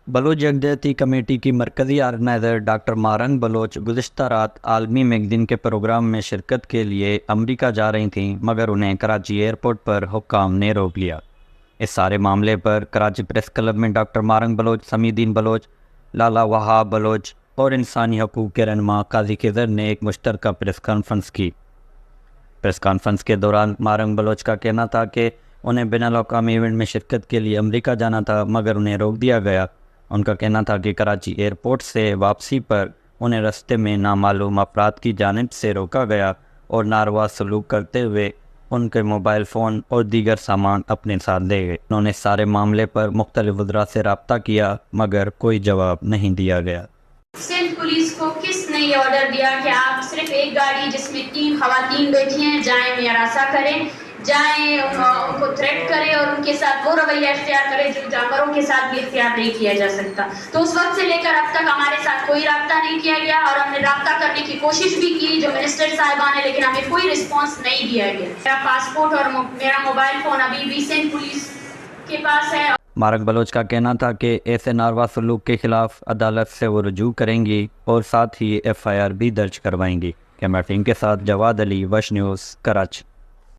بلوچ یکجہتی کمیٹی کی مرکزی آرگنائزر ڈاکٹر مارنگ بلوچ گزشتہ رات عالمی میگزین کے پروگرام میں شرکت کے لیے امریکہ جا رہی تھیں، مگر انہیں کراچی ایئرپورٹ پر حکام نے روک لیا۔ اس سارے معاملے پر کراچی پریس کلب میں ڈاکٹر مارنگ بلوچ، سمیع الدین بلوچ، لالا وہاب بلوچ اور انسانی حقوق کے رہنما قاضی خضر نے ایک مشترکہ پریس کانفرنس کی۔ پریس کانفرنس کے دوران مارنگ بلوچ کا کہنا تھا کہ انہیں بین الاقوامی ایونٹ میں شرکت کے لیے امریکہ جانا تھا، مگر انہیں روک دیا گیا۔ ان کا کہنا تھا کہ کراچی ایئرپورٹ سے واپسی پر انہیں رستے میں نامعلوم افراد کی جانب سے روکا گیا اور ناروا سلوک کرتے ہوئے ان کے موبائل فون اور دیگر سامان اپنے ساتھ لے گئے۔ انہوں نے سارے معاملے پر مختلف وزراء سے رابطہ کیا، مگر کوئی جواب نہیں دیا گیا۔ سندھ پولیس کو کس نے یہ آرڈر دیا کہ آپ صرف ایک گاڑی جس میں 3 خواتین بیٹھی ہیں جائیں میراسا کریں، جائیں ان کو تھریٹ کریں اور ان کے ساتھ وہ رویہ اختیار کریں جو جانوروں کے ساتھ بھی اختیار نہیں کیا جا سکتا؟ تو اس وقت سے لے کر اب تک ہمارے ساتھ کوئی رابطہ نہیں کیا گیا، اور ہم نے رابطہ کرنے کی کوشش بھی کی جو منسٹر صاحبان ہیں، لیکن ہمیں کوئی رسپانس نہیں دیا گیا۔ میرا پاسپورٹ اور میرا موبائل فون ابھی بھی سندھ پولیس کے پاس ہے۔ مارنگ بلوچ کا کہنا تھا کہ ایسے ناروا سلوک کے خلاف عدالت سے وہ رجوع کریں گی اور ساتھ ہی FIR بھی درج کروائیں گی۔ کیمرہ ٹیم کے ساتھ جواد علی، وش نیوز، کراچی۔